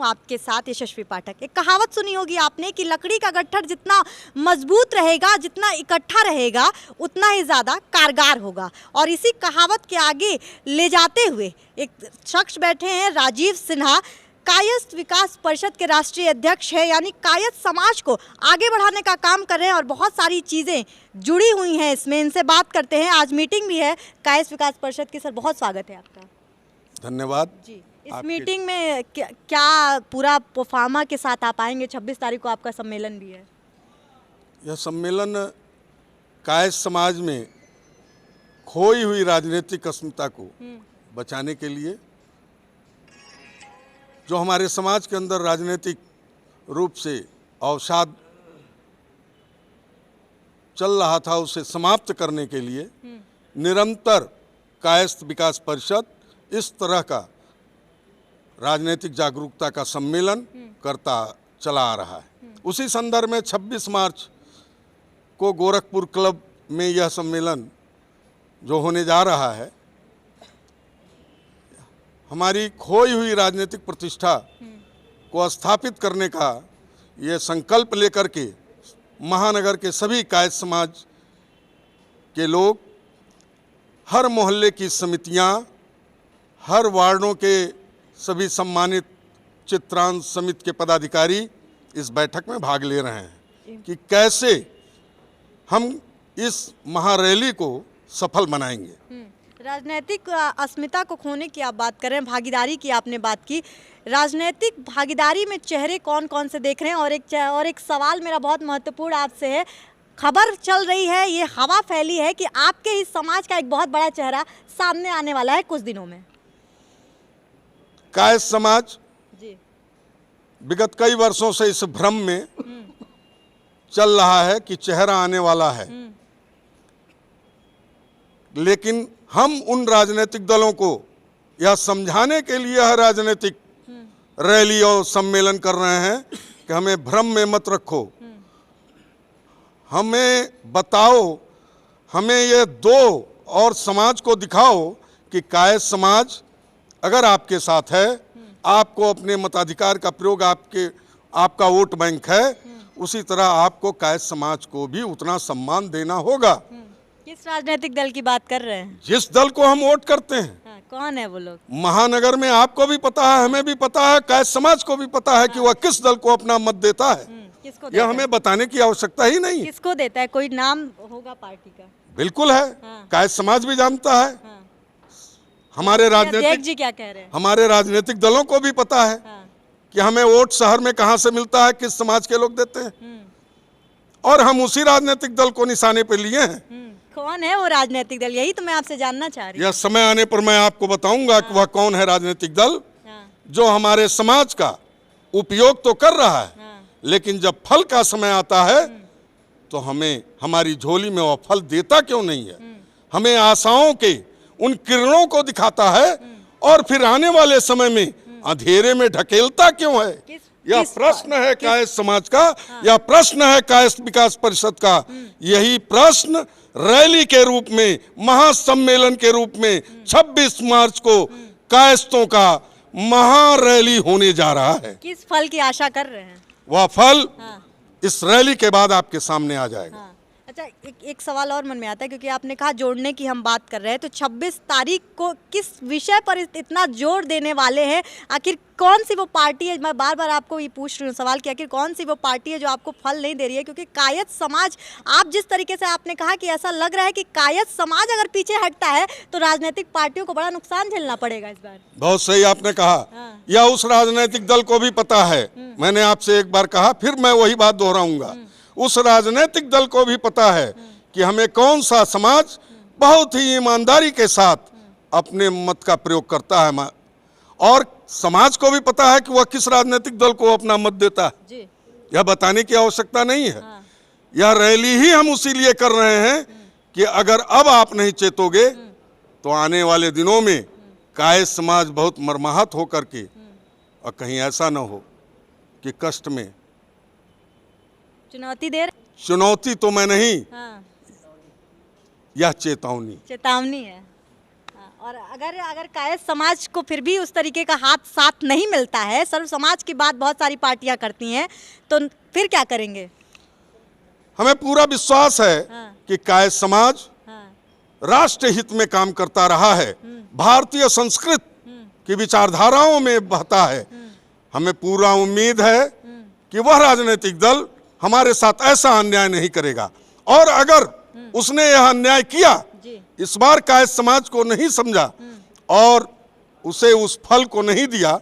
आपके साथ यशस्वी पाठक। एक कहावत सुनी होगी आपने कि लकड़ी का गट्ठर जितना मजबूत रहेगा, जितना इकट्ठा रहेगा, उतना ही ज़्यादा कारगर होगा। और इसी कहावत के आगे ले जाते हुए एक शख्स बैठे हैं, राजीव सिन्हा, कायस्थ विकास परिषद के राष्ट्रीय अध्यक्ष है, यानी कायस्थ समाज को आगे बढ़ाने का काम कर रहे हैं और बहुत सारी चीज़ें जुड़ी हुई हैं इसमें। इनसे बात करते हैं। आज मीटिंग भी है कायस्थ विकास परिषद की। सर, बहुत स्वागत है आपका। धन्यवाद जी। इस मीटिंग में क्या पूरा प्रोफार्मा के साथ आप आएंगे? 26 तारीख को आपका सम्मेलन भी है। यह सम्मेलन कायस्थ समाज में खोई हुई राजनीतिक अस्मिता को बचाने के लिए, जो हमारे समाज के अंदर राजनीतिक रूप से अवसाद चल रहा था, उसे समाप्त करने के लिए निरंतर कायस्थ विकास परिषद इस तरह का राजनीतिक जागरूकता का सम्मेलन करता चला आ रहा है। उसी संदर्भ में 26 मार्च को गोरखपुर क्लब में यह सम्मेलन जो होने जा रहा है, हमारी खोई हुई राजनीतिक प्रतिष्ठा को स्थापित करने का ये संकल्प लेकर के महानगर के सभी कायस्थ समाज के लोग, हर मोहल्ले की समितियां, हर वार्डों के सभी सम्मानित चित्रांश समिति के पदाधिकारी इस बैठक में भाग ले रहे हैं कि कैसे हम इस महारैली को सफल बनाएंगे। राजनीतिक अस्मिता को खोने की आप बात कर रहे हैं, भागीदारी की आपने बात की। राजनीतिक भागीदारी में चेहरे कौन कौन से देख रहे हैं? और एक सवाल मेरा बहुत महत्वपूर्ण आपसे है। खबर चल रही है, ये हवा फैली है कि आपके ही समाज का एक बहुत बड़ा चेहरा सामने आने वाला है कुछ दिनों में। कायस्थ समाज जी विगत कई वर्षों से इस भ्रम में चल रहा है कि चेहरा आने वाला है, लेकिन हम उन राजनीतिक दलों को यह समझाने के लिए यह राजनीतिक रैली और सम्मेलन कर रहे हैं कि हमें भ्रम में मत रखो, हमें बताओ, हमें ये दो और समाज को दिखाओ कि कायस्थ समाज अगर आपके साथ है, आपको अपने मताधिकार का प्रयोग, आपका वोट बैंक है, उसी तरह आपको कायस्थ समाज को भी उतना सम्मान देना होगा। किस राजनीतिक दल की बात कर रहे हैं? जिस दल को हम वोट करते हैं। हाँ, कौन है वो लोग? महानगर में आपको भी पता है, हमें भी पता है, कायस्थ समाज को भी पता है कि वह किस दल को अपना मत देता है। किसको यह हमें बताने की आवश्यकता ही नहीं। किसको देता है? कोई नाम होगा पार्टी का? बिल्कुल है। कायस्थ समाज भी जानता है। हमारे राजनीतिक जी क्या कह रहे हैं? हमारे राजनीतिक दलों को भी पता है कि हमें वोट शहर में कहां से मिलता है, किस समाज के लोग देते हैं, और हम उसी राजनीतिक दल को निशाने पर लिए हैं। कौन है वो राजनीतिक दल? यही तो मैं आपसे जानना चाह रही हूँ। यह समय आने पर मैं आपको बताऊंगा कि वह कौन है राजनीतिक दल जो हमारे समाज का उपयोग तो कर रहा है, लेकिन जब फल का समय आता है तो हमें, हमारी झोली में वह फल देता क्यों नहीं है, हमें आशाओं के उन किरणों को दिखाता है और फिर आने वाले समय में अंधेरे में ढकेलता क्यों है। यह प्रश्न है कायस्थ समाज का, यह प्रश्न है कायस्थ विकास परिषद का। यही प्रश्न रैली के रूप में, महासम्मेलन के रूप में 26 मार्च को कायस्थों का महारैली होने जा रहा है। किस फल की आशा कर रहे हैं? वह फल इस रैली के बाद आपके सामने आ जाएगा। अच्छा, एक सवाल और मन में आता है, क्योंकि आपने कहा जोड़ने की हम बात कर रहे हैं, तो 26 तारीख को किस विषय पर इतना जोर देने वाले हैं? आखिर कौन सी वो पार्टी है? मैं बार बार आपको ये पूछ रही हूँ सवाल कि आखिर कौन सी वो पार्टी है जो आपको फल नहीं दे रही है? क्योंकि कायस्थ समाज, आप जिस तरीके से आपने कहा कि ऐसा लग रहा है कि कायस्थ समाज अगर पीछे हटता है तो राजनीतिक पार्टियों को बड़ा नुकसान झेलना पड़ेगा इस बार। बहुत सही आपने कहा। यह उस राजनीतिक दल को भी पता है। मैंने आपसे एक बार कहा, फिर मैं वही बात दोहराऊंगा। उस राजनीतिक दल को भी पता है कि हमें कौन सा समाज बहुत ही ईमानदारी के साथ अपने मत का प्रयोग करता है, और समाज को भी पता है कि वह किस राजनीतिक दल को अपना मत देता है। यह बताने की आवश्यकता नहीं है। यह रैली ही हम उसी लिए कर रहे हैं कि अगर अब आप नहीं चेतोगे तो आने वाले दिनों में कायस्थ समाज बहुत मर्माहत होकर के, और कहीं ऐसा न हो कि कष्ट में चुनौती दे रहे। चुनौती तो मैं नहीं, यह चेतावनी है। और अगर अगर कायस्थ समाज को फिर भी उस तरीके का हाथ साथ नहीं मिलता है, सर्व समाज की बात बहुत सारी पार्टियां करती हैं, तो फिर क्या करेंगे? हमें पूरा विश्वास है हाँ। कि कायस्थ समाज हाँ। राष्ट्र हित में काम करता रहा है, भारतीय संस्कृति की विचारधाराओं में बहता है। हमें पूरा उम्मीद है कि वह राजनीतिक दल हमारे साथ ऐसा अन्याय नहीं करेगा, और अगर उसने यह अन्याय किया, जी। इस बार कायस्थ समाज को नहीं समझा और उसे उस फल को नहीं दिया,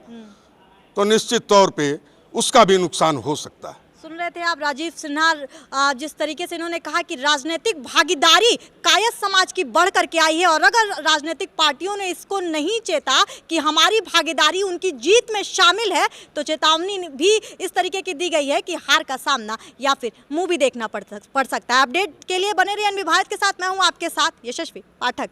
तो निश्चित तौर पे उसका भी नुकसान हो सकता है। सुन रहे थे आप राजीव सिन्हा, जिस तरीके से इन्होंने कहा कि राजनीतिक भागीदारी कायस्थ समाज की बढ़ करके आई है, और अगर राजनीतिक पार्टियों ने इसको नहीं चेता कि हमारी भागीदारी उनकी जीत में शामिल है, तो चेतावनी भी इस तरीके की दी गई है कि हार का सामना या फिर मुंह भी देखना पड़ सकता है। अपडेट के लिए बने रहिए NV भारत के साथ। मैं हूं आपके साथ यशस्वी पाठक।